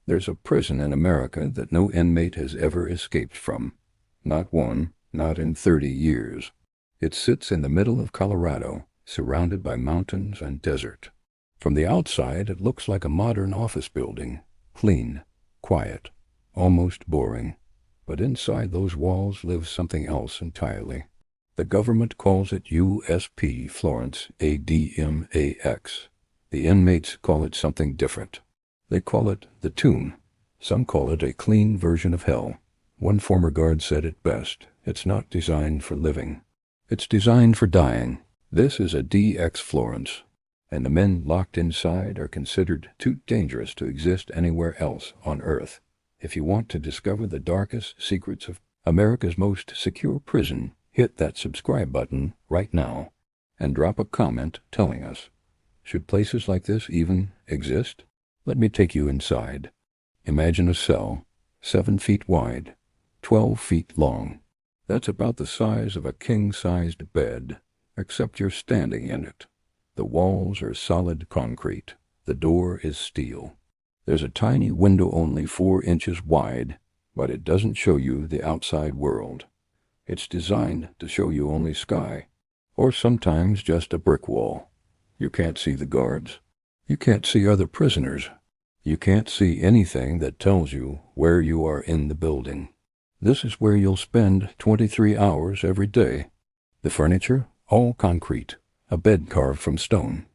There's a prison in America that no inmate has ever escaped from. Not one, not in 30 years. It sits in the middle of Colorado, surrounded by mountains and desert. From the outside, it looks like a modern office building, clean, quiet, almost boring. But inside those walls lives something else entirely. The government calls it USP Florence, ADMAX. The inmates call it something different. They call it the tomb. Some call it a clean version of hell. One former guard said it best: it's not designed for living. It's designed for dying. This is ADX Florence, and the men locked inside are considered too dangerous to exist anywhere else on Earth. If you want to discover the darkest secrets of America's most secure prison, hit that subscribe button right now and drop a comment telling us, should places like this even exist? Let me take you inside. Imagine a cell, 7 feet wide, 12 feet long. That's about the size of a king-sized bed, except you're standing in it. The walls are solid concrete. The door is steel. There's a tiny window only 4 inches wide, but it doesn't show you the outside world. It's designed to show you only sky, or sometimes just a brick wall. You can't see the guards. You can't see other prisoners. You can't see anything that tells you where you are in the building. This is where you'll spend 23 hours every day. The furniture, all concrete. A bed carved from stone.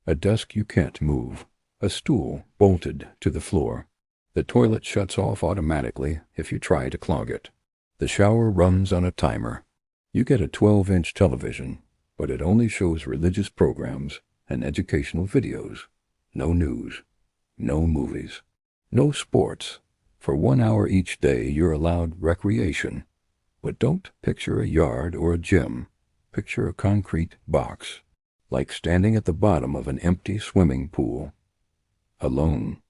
A desk you can't move. A stool bolted to the floor. The toilet shuts off automatically if you try to clog it. The shower runs on a timer. You get a 12-inch television, but it only shows religious programs and educational videos. No news. No movies. No sports. For 1 hour each day you're allowed recreation. But don't picture a yard or a gym. Picture a concrete box, like standing at the bottom of an empty swimming pool. Alone,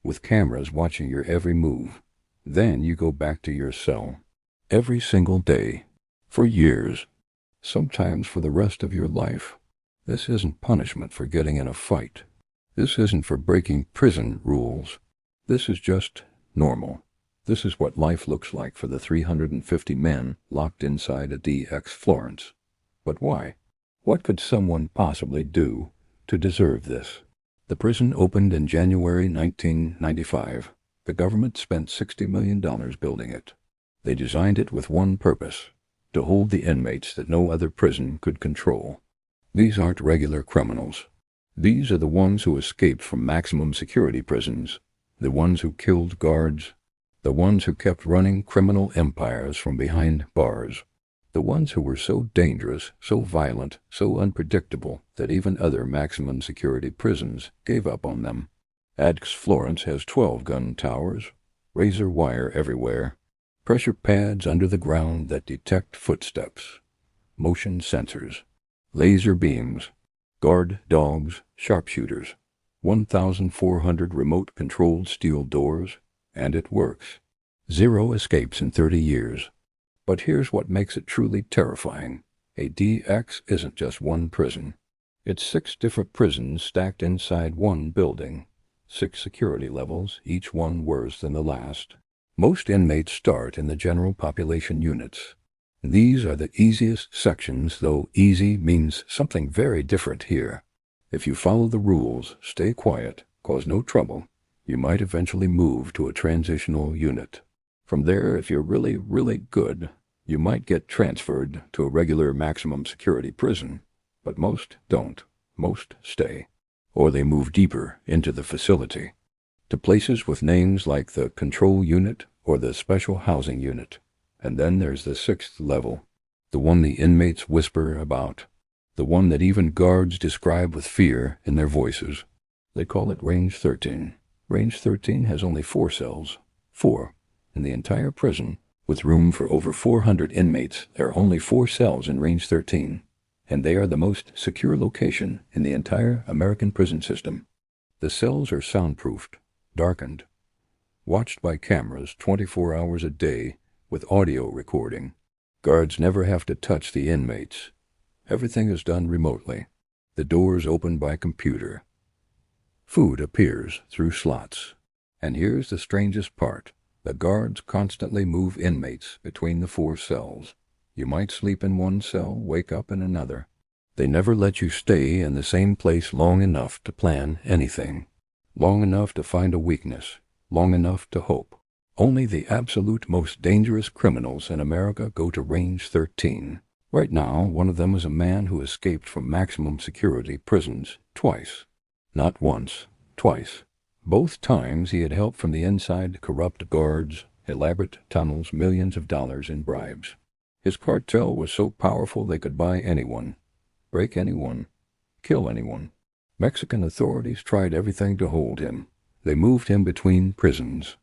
with cameras watching your every move. Then you go back to your cell. Every single day. For years. Sometimes for the rest of your life. This isn't punishment for getting in a fight. This isn't for breaking prison rules. This is just normal. This is what life looks like for the 350 men locked inside ADX Florence. But why? What could someone possibly do to deserve this? The prison opened in January 1995. The government spent $60 million building it. They designed it with one purpose: to hold the inmates that no other prison could control. These aren't regular criminals. These are the ones who escaped from maximum security prisons, the ones who killed guards, the ones who kept running criminal empires from behind bars, the ones who were so dangerous, so violent, so unpredictable that even other maximum security prisons gave up on them. ADX Florence has 12 gun towers, razor wire everywhere, pressure pads under the ground that detect footsteps, motion sensors, laser beams, guard dogs, sharpshooters, 1,400 remote-controlled steel doors, and it works. 0 escapes in 30 years. But here's what makes it truly terrifying. ADX isn't just one prison. It's 6 different prisons stacked inside one building. 6 security levels, each one worse than the last. Most inmates start in the general population units. These are the easiest sections, though easy means something very different here. If you follow the rules, stay quiet, cause no trouble, you might eventually move to a transitional unit. From there, if you're really, really good, you might get transferred to a regular maximum security prison. But most don't. Most stay. Or they move deeper into the facility, to places with names like the Control Unit or the Special Housing Unit. And then there's the 6th level, the one the inmates whisper about, the one that even guards describe with fear in their voices. They call it Range 13. Range 13 has only 4 cells. 4. In the entire prison, with room for over 400 inmates, there are only 4 cells in Range 13, and they are the most secure location in the entire American prison system. The cells are soundproofed, darkened, watched by cameras 24 hours a day with audio recording. Guards never have to touch the inmates. Everything is done remotely. The doors open by computer. Food appears through slots. And here's the strangest part. The guards constantly move inmates between the 4 cells. You might sleep in one cell, wake up in another. They never let you stay in the same place long enough to plan anything, long enough to find a weakness, long enough to hope. Only the absolute most dangerous criminals in America go to Range 13. Right now, one of them is a man who escaped from maximum security prisons twice. Not once, twice. Both times he had help from the inside, corrupt guards, elaborate tunnels, millions of dollars in bribes. His cartel was so powerful they could buy anyone, break anyone, kill anyone. Mexican authorities tried everything to hold him. They moved him between prisons.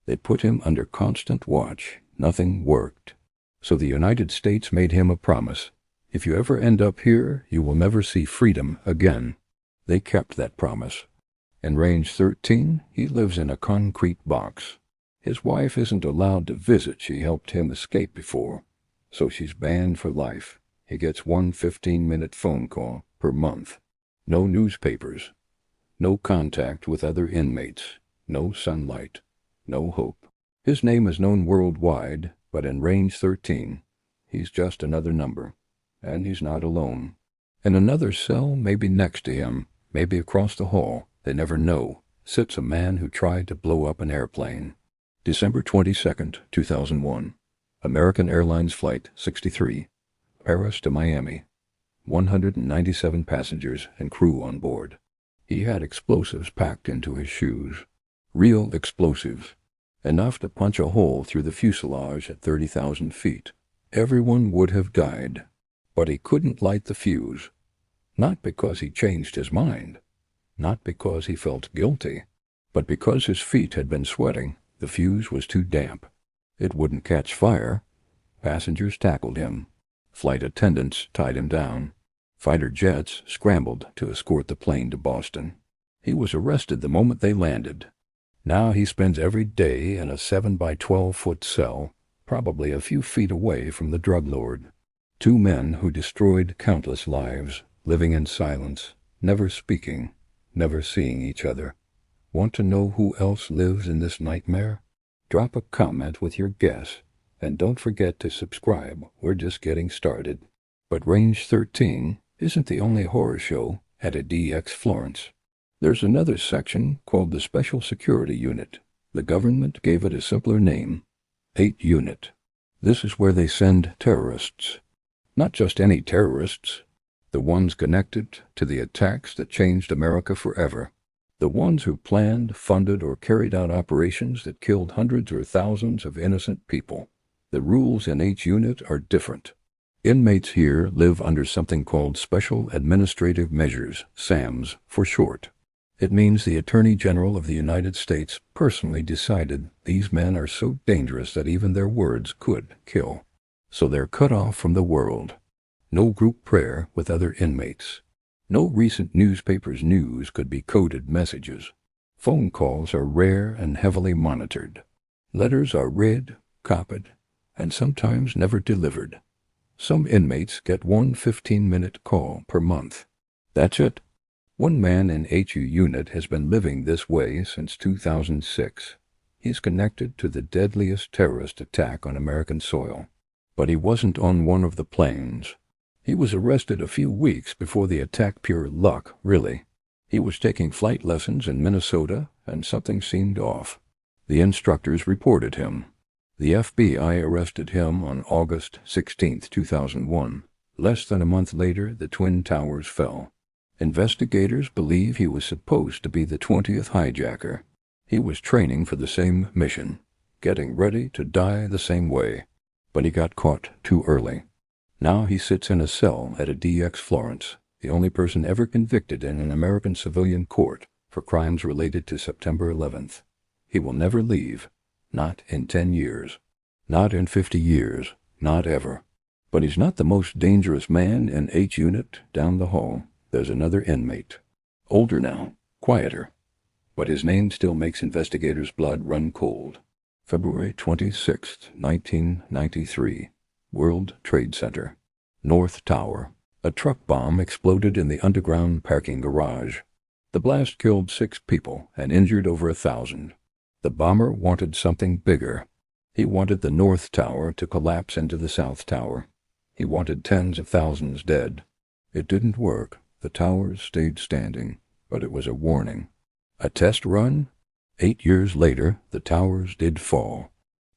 They put him under constant watch. Nothing worked. So the United States made him a promise. If you ever end up here, you will never see freedom again. They kept that promise. In Range 13, he lives in a concrete box. His wife isn't allowed to visit. She helped him escape before. So she's banned for life. He gets one 15-minute phone call per month. No newspapers. No contact with other inmates. No sunlight. No hope. His name is known worldwide, but in Range 13, he's just another number. And he's not alone. In another cell, maybe next to him, maybe across the hall, they never know, sits a man who tried to blow up an airplane. December 22nd, 2001. American Airlines Flight 63. Paris to Miami. 197 passengers and crew on board. He had explosives packed into his shoes. Real explosives. Enough to punch a hole through the fuselage at 30,000 feet. Everyone would have died. But he couldn't light the fuse. Not because he changed his mind. Not because he felt guilty. But because his feet had been sweating. The fuse was too damp. It wouldn't catch fire. Passengers tackled him. Flight attendants tied him down. Fighter jets scrambled to escort the plane to Boston. He was arrested the moment they landed. Now he spends every day in a 7 by 12-foot cell, probably a few feet away from the drug lord. 2 men who destroyed countless lives, living in silence, never speaking, never seeing each other. Want to know who else lives in this nightmare? Drop a comment with your guess, and don't forget to subscribe. We're just getting started. But Range 13 isn't the only horror show at ADX Florence. There's another section called the Special Security Unit. The government gave it a simpler name, 8 Unit. This is where they send terrorists. Not just any terrorists. The ones connected to the attacks that changed America forever. The ones who planned, funded, or carried out operations that killed hundreds or thousands of innocent people. The rules in H Unit are different. Inmates here live under something called Special Administrative Measures, SAMs for short. It means the Attorney General of the United States personally decided these men are so dangerous that even their words could kill. So they're cut off from the world. No group prayer with other inmates. No recent newspaper's news could be coded messages. Phone calls are rare and heavily monitored. Letters are read, copied, and sometimes never delivered. Some inmates get one 15-minute call per month. That's it. One man in HU Unit has been living this way since 2006. He's connected to the deadliest terrorist attack on American soil. But he wasn't on one of the planes. He was arrested a few weeks before the attack. Pure luck, really. He was taking flight lessons in Minnesota, and something seemed off. The instructors reported him. The FBI arrested him on August 16, 2001. Less than a month later, the Twin Towers fell. Investigators believe he was supposed to be the 20th hijacker. He was training for the same mission, getting ready to die the same way. But he got caught too early. Now he sits in a cell at ADX Florence, the only person ever convicted in an American civilian court for crimes related to September 11th. He will never leave. Not in 10 years. Not in 50 years. Not ever. But he's not the most dangerous man in H Unit down the hall. There's another inmate. Older now. Quieter. But his name still makes investigators' blood run cold. February 26, 1993. World Trade Center. North Tower. A truck bomb exploded in the underground parking garage. The blast killed 6 people and injured over 1,000. The bomber wanted something bigger. He wanted the North Tower to collapse into the South Tower. He wanted tens of thousands dead. It didn't work. The towers stayed standing, but it was a warning. A test run? 8 years later, the towers did fall.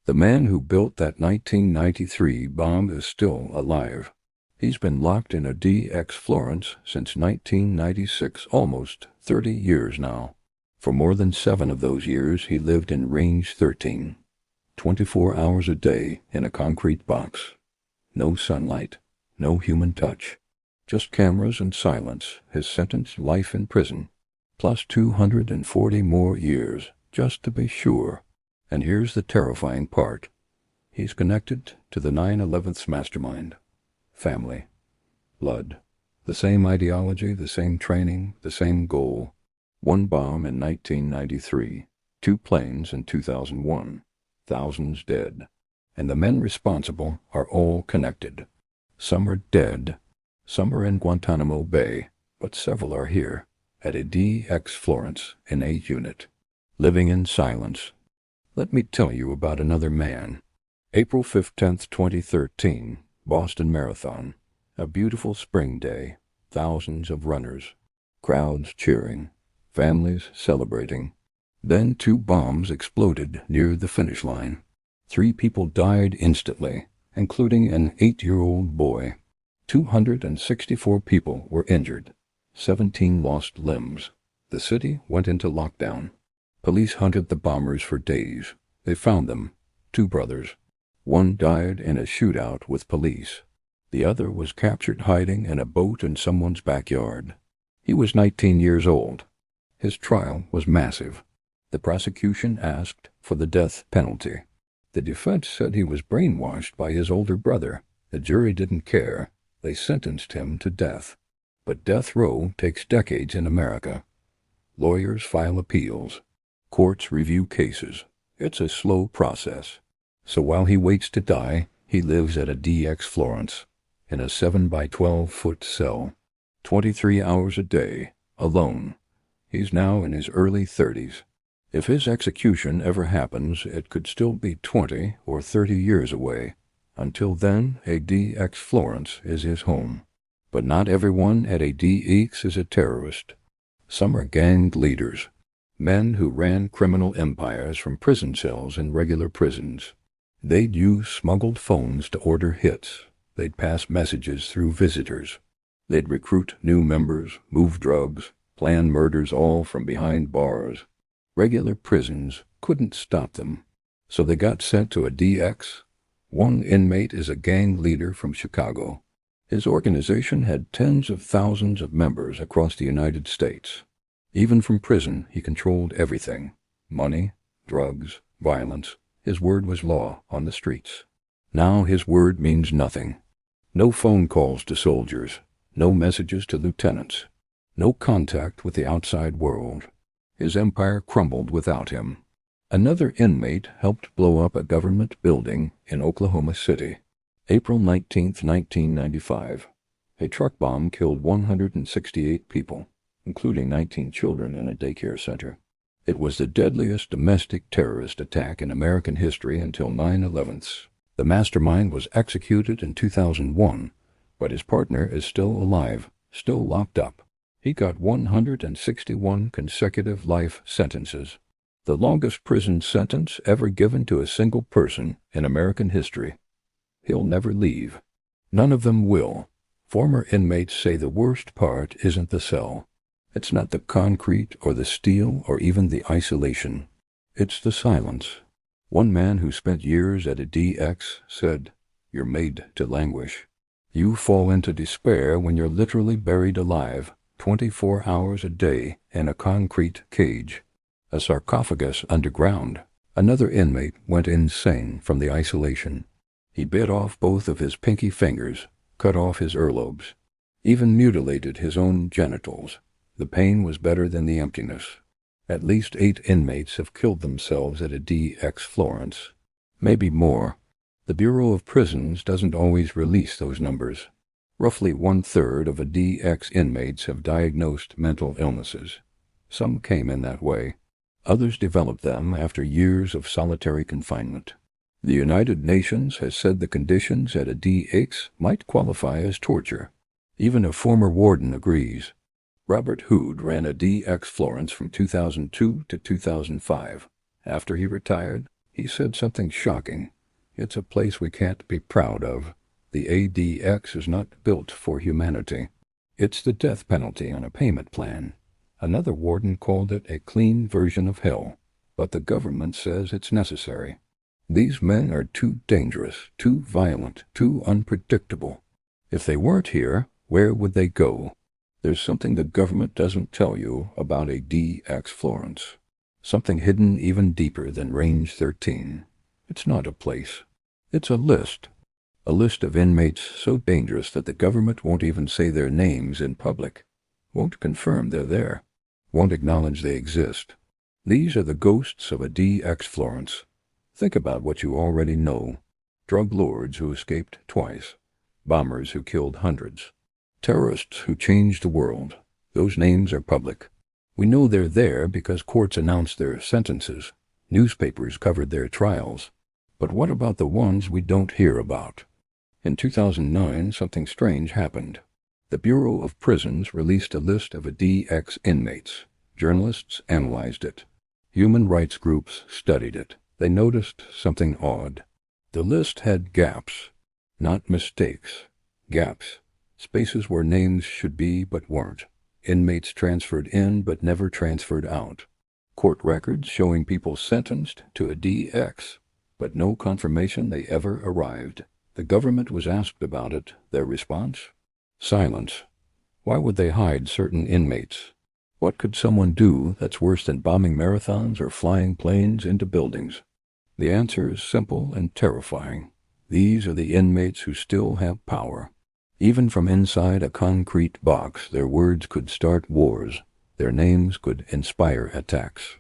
The man who built that 1993 bomb is still alive. He's been locked in ADX Florence since 1996, almost 30 years now. For more than 7 of those years, he lived in Range 13, 24 hours a day in a concrete box. No sunlight, no human touch, just cameras and silence. His sentence, life in prison, plus 240 more years, just to be sure. And here's the terrifying part. He's connected to the 9/11's mastermind. Family. Blood. The same ideology, the same training, the same goal. 1 bomb in 1993, 2 planes in 2001, thousands dead. And the men responsible are all connected. Some are dead, some are in Guantanamo Bay, but several are here, at ADX Florence in a unit, living in silence. Let me tell you about another man. April 15th, 2013, Boston Marathon. A beautiful spring day, thousands of runners, crowds cheering, families celebrating. Then 2 bombs exploded near the finish line. 3 people died instantly, including an 8-year-old boy. 264 people were injured. 17 lost limbs. The city went into lockdown. Police hunted the bombers for days. They found them, 2 brothers. One died in a shootout with police. The other was captured hiding in a boat in someone's backyard. He was 19 years old. His trial was massive. The prosecution asked for the death penalty. The defense said he was brainwashed by his older brother. The jury didn't care. They sentenced him to death. But death row takes decades in America. Lawyers file appeals. Courts review cases. It's a slow process. So while he waits to die, he lives at ADX Florence, in a 7 by 12-foot cell, 23 hours a day, alone. He's now in his early 30s. If his execution ever happens, it could still be 20 or 30 years away. Until then, ADX Florence is his home. But not everyone at ADX is a terrorist. Some are gang leaders, men who ran criminal empires from prison cells in regular prisons. They'd use smuggled phones to order hits. They'd pass messages through visitors. They'd recruit new members, move drugs, plan murders, all from behind bars. Regular prisons couldn't stop them, so they got sent to ADX. One inmate is a gang leader from Chicago. His organization had tens of thousands of members across the United States. Even from prison, he controlled everything. Money, drugs, violence. His word was law on the streets. Now his word means nothing. No phone calls to soldiers. No messages to lieutenants. No contact with the outside world. His empire crumbled without him. Another inmate helped blow up a government building in Oklahoma City. April 19, 1995. A truck bomb killed 168 people, including 19 children in a daycare center. It was the deadliest domestic terrorist attack in American history until 9/11. The mastermind was executed in 2001, but his partner is still alive, still locked up. He got 161 consecutive life sentences, the longest prison sentence ever given to a single person in American history. He'll never leave. None of them will. Former inmates say the worst part isn't the cell. It's not the concrete or the steel or even the isolation. It's the silence. One man who spent years at ADX said, "You're made to languish. You fall into despair when you're literally buried alive, 24 hours a day in a concrete cage, a sarcophagus underground." Another inmate went insane from the isolation. He bit off both of his pinky fingers, cut off his earlobes, even mutilated his own genitals. The pain was better than the emptiness. At least 8 inmates have killed themselves at ADX Florence. Maybe more. The Bureau of Prisons doesn't always release those numbers. Roughly 1/3 of ADX inmates have diagnosed mental illnesses. Some came in that way. Others develop them after years of solitary confinement. The United Nations has said the conditions at ADX might qualify as torture. Even a former warden agrees. Robert Hood ran ADX Florence from 2002 to 2005. After he retired, he said something shocking. "It's a place we can't be proud of. The ADX is not built for humanity. It's the death penalty on a payment plan." Another warden called it a clean version of hell, but the government says it's necessary. These men are too dangerous, too violent, too unpredictable. If they weren't here, where would they go? There's something the government doesn't tell you about ADX Florence. Something hidden even deeper than Range 13. It's not a place. It's a list. A list of inmates so dangerous that the government won't even say their names in public. Won't confirm they're there. Won't acknowledge they exist. These are the ghosts of ADX Florence. Think about what you already know. Drug lords who escaped twice. Bombers who killed hundreds. Terrorists who changed the world. Those names are public. We know they're there because courts announced their sentences. Newspapers covered their trials. But what about the ones we don't hear about? In 2009, something strange happened. The Bureau of Prisons released a list of ADX inmates. Journalists analyzed it. Human rights groups studied it. They noticed something odd. The list had gaps. Not mistakes. Gaps. Spaces where names should be but weren't. Inmates transferred in but never transferred out. Court records showing people sentenced to ADX, but no confirmation they ever arrived. The government was asked about it. Their response? Silence. Why would they hide certain inmates? What could someone do that's worse than bombing marathons or flying planes into buildings? The answer is simple and terrifying. These are the inmates who still have power. Even from inside a concrete box, their words could start wars. Their names could inspire attacks.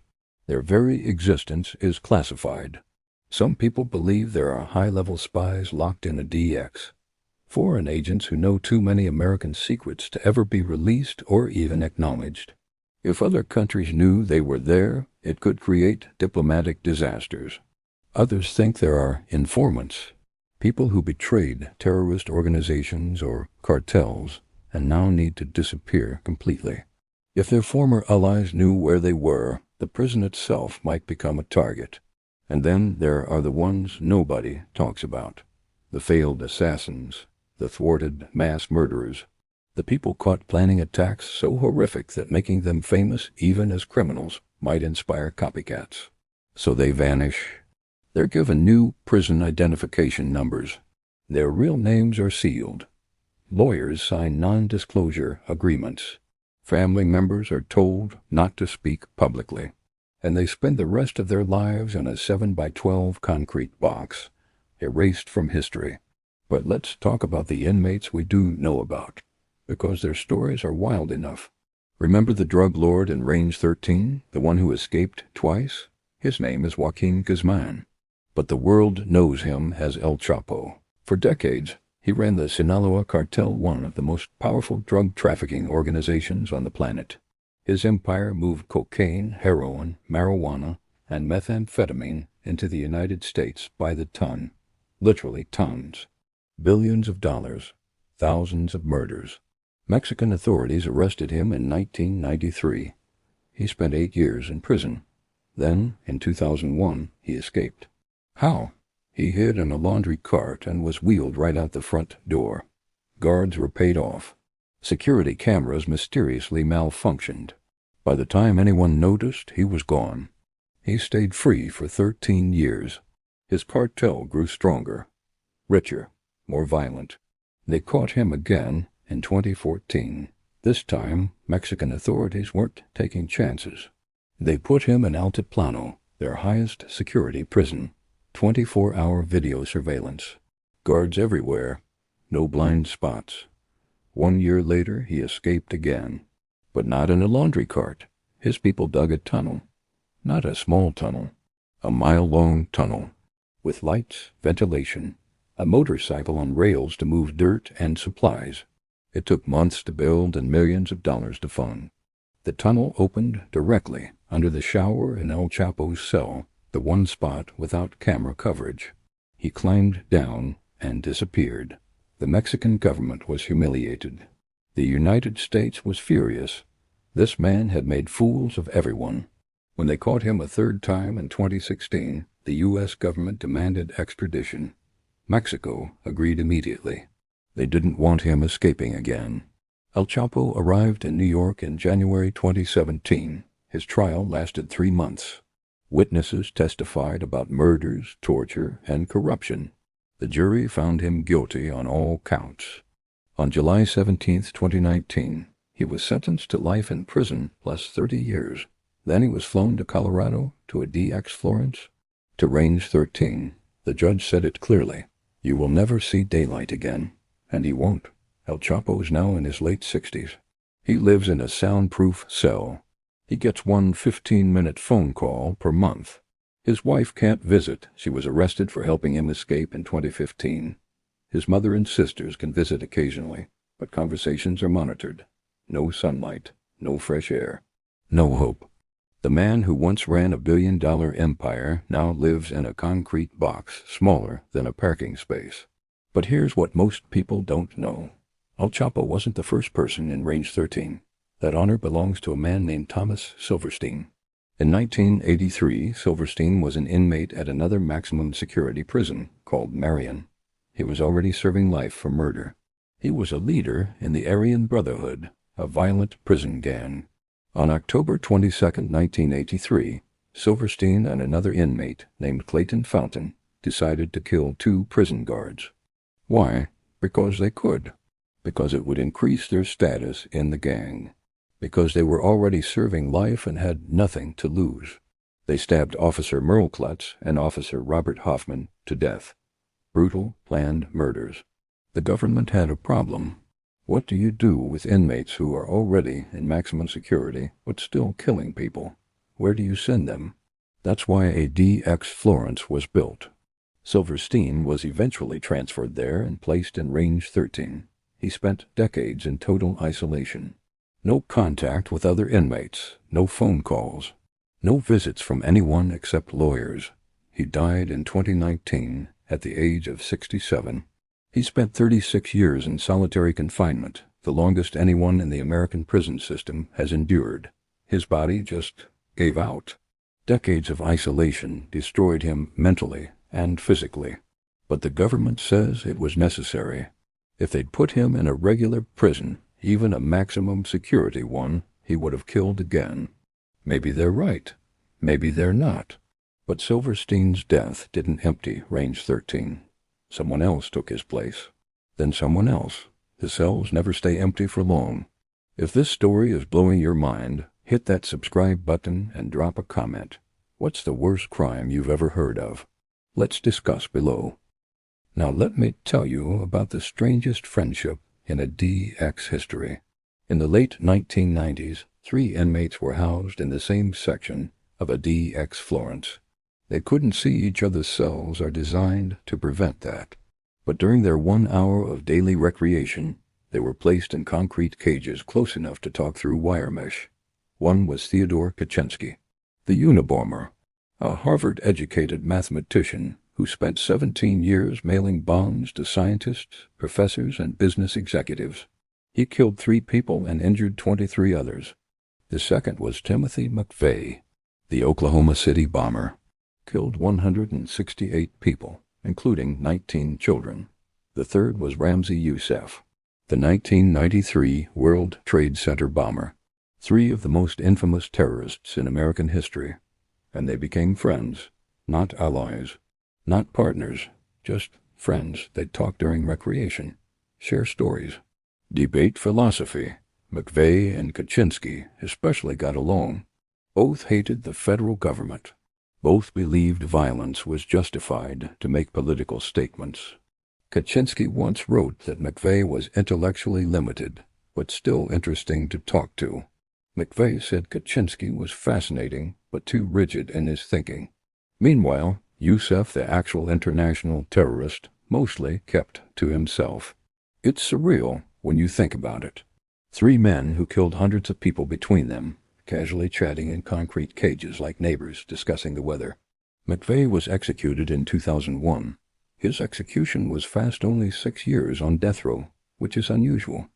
Their very existence is classified. Some people believe there are high-level spies locked in ADX. Foreign agents who know too many American secrets to ever be released or even acknowledged. If other countries knew they were there, it could create diplomatic disasters. Others think there are informants. People who betrayed terrorist organizations or cartels and now need to disappear completely. If their former allies knew where they were, the prison itself might become a target. And then there are the ones nobody talks about. The failed assassins, the thwarted mass murderers, the people caught planning attacks so horrific that making them famous even as criminals might inspire copycats. So they vanish. They're given new prison identification numbers. Their real names are sealed. Lawyers sign non-disclosure agreements. Family members are told not to speak publicly. And they spend the rest of their lives in a 7x12 concrete box, erased from history. But let's talk about the inmates we do know about, because their stories are wild enough. Remember the drug lord in Range 13, the one who escaped twice? His name is Joaquin Guzman. But the world knows him as El Chapo. For decades, he ran the Sinaloa cartel, one of the most powerful drug trafficking organizations on the planet. His empire moved cocaine, heroin, marijuana, and methamphetamine into the United States by the ton. Literally tons. Billions of dollars. Thousands of murders. Mexican authorities arrested him in 1993. He spent 8 years in prison. Then, in 2001, he escaped. How? He hid in a laundry cart and was wheeled right out the front door. Guards were paid off. Security cameras mysteriously malfunctioned. By the time anyone noticed, he was gone. He stayed free for 13 years. His cartel grew stronger, richer, more violent. They caught him again in 2014. This time, Mexican authorities weren't taking chances. They put him in Altiplano, their highest security prison. 24-hour video surveillance. Guards everywhere. No blind spots. 1 year later, he escaped again. But not in a laundry cart. His people dug a tunnel. Not a small tunnel. A mile-long tunnel. With lights, ventilation, a motorcycle on rails to move dirt and supplies. It took months to build and millions of dollars to fund. The tunnel opened directly under the shower in El Chapo's cell, the one spot without camera coverage. He climbed down and disappeared. The Mexican government was humiliated. The United States was furious. This man had made fools of everyone. When they caught him a third time in 2016, the U.S. government demanded extradition. Mexico agreed immediately. They didn't want him escaping again. El Chapo arrived in New York in January 2017. His trial lasted 3 months. Witnesses testified about murders, torture, and corruption. The jury found him guilty on all counts. On July 17, 2019, he was sentenced to life in prison plus 30 years. Then he was flown to Colorado, to ADX Florence, to Range 13. The judge said it clearly. You will never see daylight again. And he won't. El Chapo is now in his late 60s. He lives in a soundproof cell. He gets one 15-minute phone call per month. His wife can't visit. She was arrested for helping him escape in 2015. His mother and sisters can visit occasionally, but conversations are monitored. No sunlight, no fresh air, no hope. The man who once ran a billion-dollar empire now lives in a concrete box smaller than a parking space. But here's what most people don't know. El Chapo wasn't the first person in Range 13. That honor belongs to a man named Thomas Silverstein. In 1983, Silverstein was an inmate at another maximum security prison called Marion. He was already serving life for murder. He was a leader in the Aryan Brotherhood, a violent prison gang. On October 22, 1983, Silverstein and another inmate named Clayton Fountain decided to kill 2 prison guards. Why? Because they could. Because it would increase their status in the gang. Because they were already serving life and had nothing to lose. They stabbed Officer Merle Klutz and Officer Robert Hoffman to death. Brutal, planned murders. The government had a problem. What do you do with inmates who are already in maximum security but still killing people? Where do you send them? That's why ADX Florence was built. Silverstein was eventually transferred there and placed in Range 13. He spent decades in total isolation. No contact with other inmates, no phone calls, no visits from anyone except lawyers. He died in 2019 at the age of 67. He spent 36 years in solitary confinement, the longest anyone in the American prison system has endured. His body just gave out. Decades of isolation destroyed him mentally and physically. But the government says it was necessary. If they'd put him in a regular prison, even a maximum security one, he would have killed again. Maybe they're right. Maybe they're not. But Silverstein's death didn't empty Range 13. Someone else took his place. Then someone else. The cells never stay empty for long. If this story is blowing your mind, hit that subscribe button and drop a comment. What's the worst crime you've ever heard of? Let's discuss below. Now let me tell you about the strangest friendship in ADX history. In the late 1990s, 3 inmates were housed in the same section of ADX Florence. They couldn't see each other's cells are designed to prevent that. But during their 1 hour of daily recreation, they were placed in concrete cages close enough to talk through wire mesh. One was Theodore Kaczynski, the Unabomber, a Harvard-educated mathematician who spent 17 years mailing bonds to scientists, professors, and business executives. He killed 3 people and injured 23 others. The second was Timothy McVeigh, the Oklahoma City bomber. Killed 168 people, including 19 children. The third was Ramzi Youssef, the 1993 World Trade Center bomber. 3 of the most infamous terrorists in American history. And they became friends, not allies. Not partners, just friends. They'd talk during recreation, share stories, debate philosophy. McVeigh and Kaczynski especially got along. Both hated the federal government. Both believed violence was justified to make political statements. Kaczynski once wrote that McVeigh was intellectually limited, but still interesting to talk to. McVeigh said Kaczynski was fascinating, but too rigid in his thinking. Meanwhile, Youssef, the actual international terrorist, mostly kept to himself. It's surreal when you think about it. 3 men who killed hundreds of people between them, casually chatting in concrete cages like neighbors discussing the weather. McVeigh was executed in 2001. His execution was fast only 6 years on death row, which is unusual.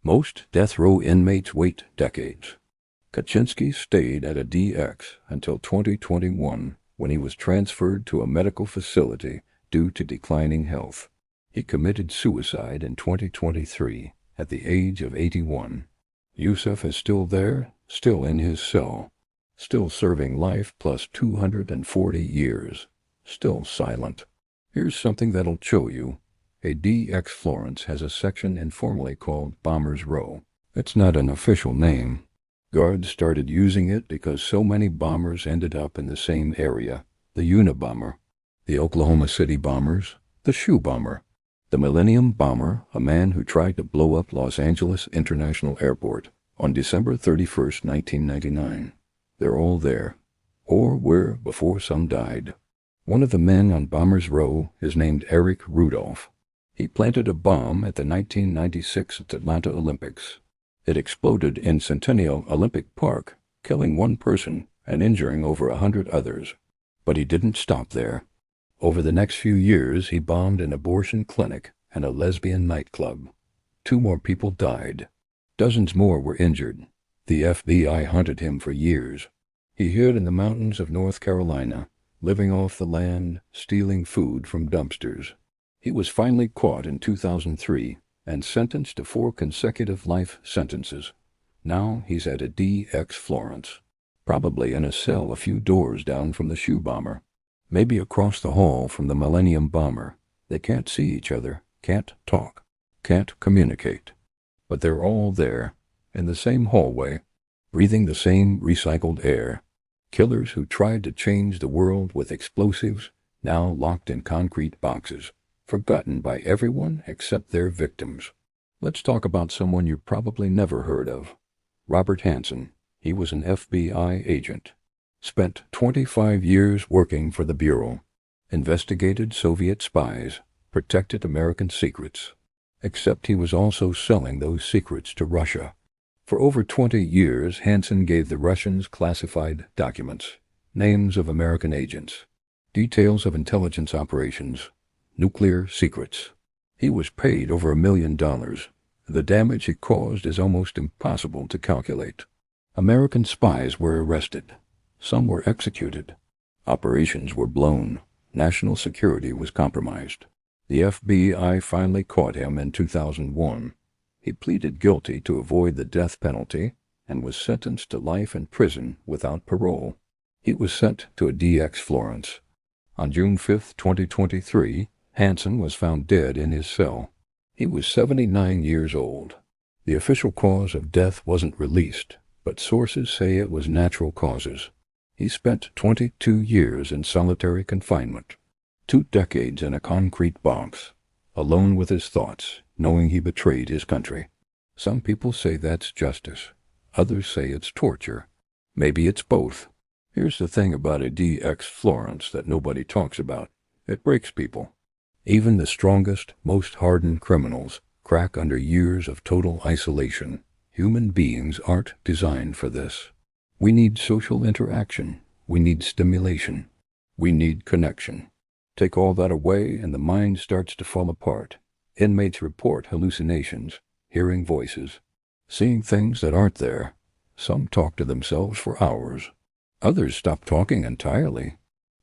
Most death row inmates wait decades. Kaczynski stayed at ADX until 2021, when he was transferred to a medical facility due to declining health. He committed suicide in 2023 at the age of 81. Yusuf is still there, still in his cell, still serving life plus 240 years, still silent. Here's something that'll show you. ADX Florence has a section informally called Bombers Row. It's not an official name. Guards started using it because so many bombers ended up in the same area. The Unabomber, the Oklahoma City bombers, the Shoe Bomber, the Millennium Bomber, a man who tried to blow up Los Angeles International Airport on December 31st, 1999. They're all there, or were before some died. One of the men on Bombers Row is named Eric Rudolph. He planted a bomb at the 1996 Atlanta Olympics. It exploded in Centennial Olympic Park, killing one person and injuring over 100 others. But he didn't stop there. Over the next few years, he bombed an abortion clinic and a lesbian nightclub. 2 more people died. Dozens more were injured. The FBI hunted him for years. He hid in the mountains of North Carolina, living off the land, stealing food from dumpsters. He was finally caught in 2003 and sentenced to 4 consecutive life sentences. Now he's at ADX Florence, probably in a cell a few doors down from the Shoe Bomber, maybe across the hall from the Millennium Bomber. They can't see each other, can't talk, can't communicate. But they're all there, in the same hallway, breathing the same recycled air. Killers who tried to change the world with explosives, now locked in concrete boxes, forgotten by everyone except their victims. Let's talk about someone you probably never heard of. Robert Hansen. He was an FBI agent. Spent 25 years working for the Bureau. Investigated Soviet spies. Protected American secrets. Except he was also selling those secrets to Russia. For over 20 years, Hansen gave the Russians classified documents, names of American agents, details of intelligence operations, nuclear secrets. He was paid over $1 million. The damage he caused is almost impossible to calculate. American spies were arrested. Some were executed. Operations were blown. National security was compromised. The FBI finally caught him in 2001. He pleaded guilty to avoid the death penalty and was sentenced to life in prison without parole. He was sent to ADX Florence. On June 5, 2023, Hansen was found dead in his cell. He was 79 years old. The official cause of death wasn't released, but sources say it was natural causes. He spent 22 years in solitary confinement, 2 decades in a concrete box, alone with his thoughts, knowing he betrayed his country. Some people say that's justice. Others say it's torture. Maybe it's both. Here's the thing about ADX Florence that nobody talks about. It breaks people. Even the strongest, most hardened criminals crack under years of total isolation. Human beings aren't designed for this. We need social interaction. We need stimulation. We need connection. Take all that away and the mind starts to fall apart. Inmates report hallucinations, hearing voices, seeing things that aren't there. Some talk to themselves for hours. Others stop talking entirely.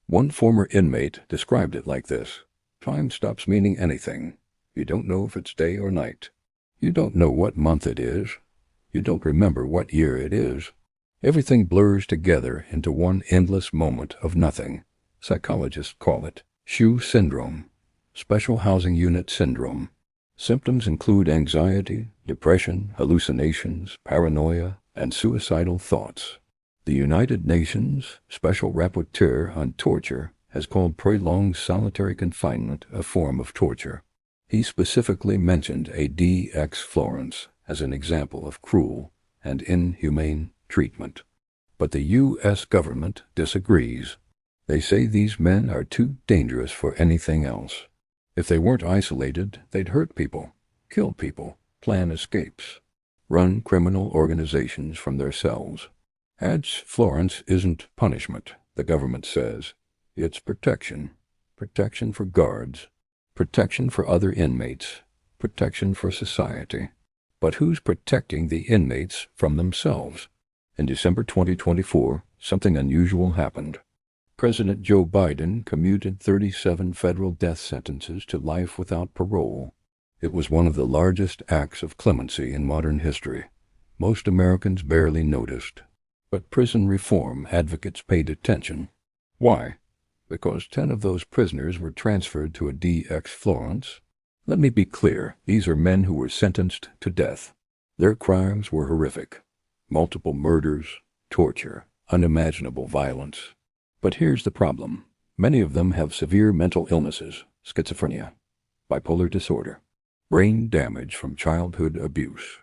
One former inmate described it like this. Time stops meaning anything. You don't know if it's day or night. You don't know what month it is. You don't remember what year it is. Everything blurs together into one endless moment of nothing. Psychologists call it SHU syndrome, Special Housing Unit Syndrome. Symptoms include anxiety, depression, hallucinations, paranoia, and suicidal thoughts. The United Nations Special Rapporteur on Torture has called prolonged solitary confinement a form of torture. He specifically mentioned ADX Florence as an example of cruel and inhumane treatment. But the U.S. government disagrees. They say these men are too dangerous for anything else. If they weren't isolated, they'd hurt people, kill people, plan escapes, run criminal organizations from their cells. ADX Florence isn't punishment, the government says. It's protection. Protection for guards. Protection for other inmates. Protection for society. But who's protecting the inmates from themselves? In December 2024, something unusual happened. President Joe Biden commuted 37 federal death sentences to life without parole. It was one of the largest acts of clemency in modern history. Most Americans barely noticed. But prison reform advocates paid attention. Why? Because 10 of those prisoners were transferred to ADX Florence. Let me be clear, these are men who were sentenced to death. Their crimes were horrific. Multiple murders, torture, unimaginable violence. But here's the problem. Many of them have severe mental illnesses, schizophrenia, bipolar disorder, brain damage from childhood abuse.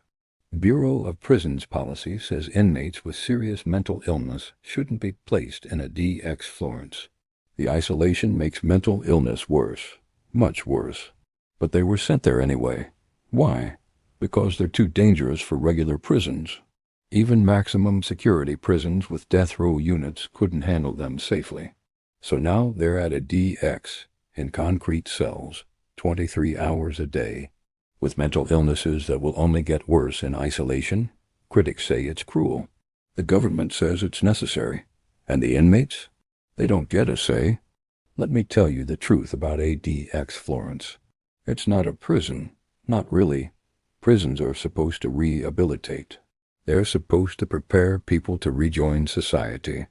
Bureau of Prisons policy says inmates with serious mental illness shouldn't be placed in ADX Florence. The isolation makes mental illness worse, much worse. But they were sent there anyway. Why? Because they're too dangerous for regular prisons. Even maximum security prisons with death row units couldn't handle them safely. So now they're at ADX, in concrete cells, 23 hours a day. With mental illnesses that will only get worse in isolation, critics say it's cruel. The government says it's necessary. And the inmates? They don't get a say. Let me tell you the truth about ADX Florence. It's not a prison. Not really. Prisons are supposed to rehabilitate. They're supposed to prepare people to rejoin society.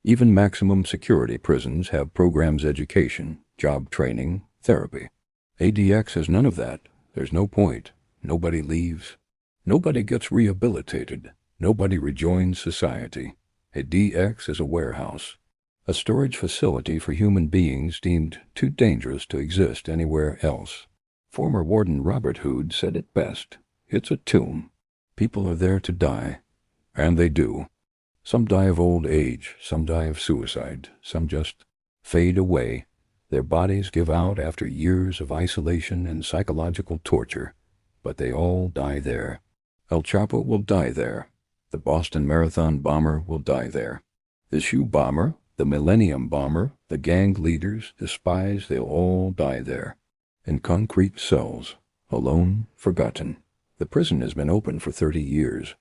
Even maximum security prisons have programs education, job training, therapy. ADX has none of that. There's no point. Nobody leaves. Nobody gets rehabilitated. Nobody rejoins society. ADX is a warehouse, a storage facility for human beings deemed too dangerous to exist anywhere else. Former Warden Robert Hood said it best. It's a tomb. People are there to die. And they do. Some die of old age, some die of suicide, some just fade away. Their bodies give out after years of isolation and psychological torture, but they all die there. El Chapo will die there. The Boston Marathon bomber will die there. The shoe bomber, the Millennium bomber, the gang leaders, the spies, they'll all die there. In concrete cells, alone, forgotten. The prison has been open for 30 years.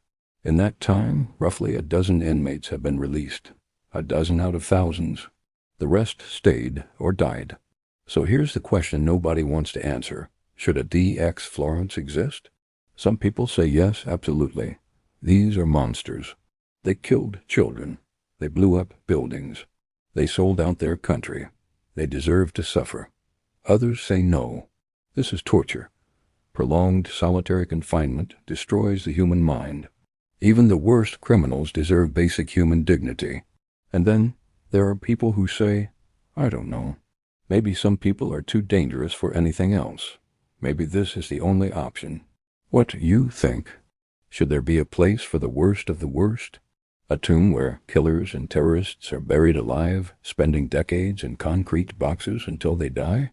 In that time, roughly a dozen inmates have been released. A dozen out of thousands. The rest stayed or died. So here's the question nobody wants to answer. Should ADX Florence exist? Some people say yes, absolutely. These are monsters. They killed children. They blew up buildings. They sold out their country. They deserve to suffer. Others say no. This is torture. Prolonged solitary confinement destroys the human mind. Even the worst criminals deserve basic human dignity. And then there are people who say, I don't know. Maybe some people are too dangerous for anything else. Maybe this is the only option. What do you think? Should there be a place for the worst of the worst? A tomb where killers and terrorists are buried alive, spending decades in concrete boxes until they die?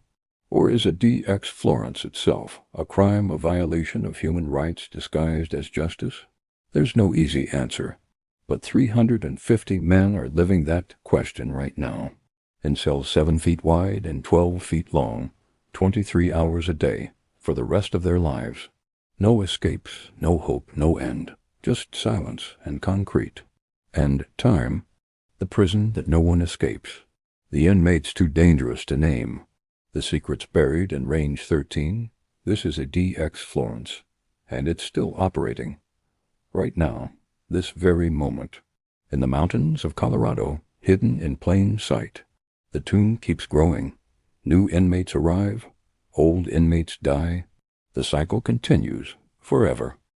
Or is ADX Florence itself a crime, a violation of human rights disguised as justice? There's no easy answer. But 350 men are living that question right now, in cells 7 feet wide and 12 feet long, 23 hours a day, for the rest of their lives. No escapes, no hope, no end, just silence and concrete. And time, the prison that no one escapes. The inmates too dangerous to name. The secret's buried in Range 13. This is ADX Florence, and it's still operating. Right now. This very moment, in the mountains of Colorado, hidden in plain sight. The tomb keeps growing. New inmates arrive. Old inmates die. The cycle continues forever.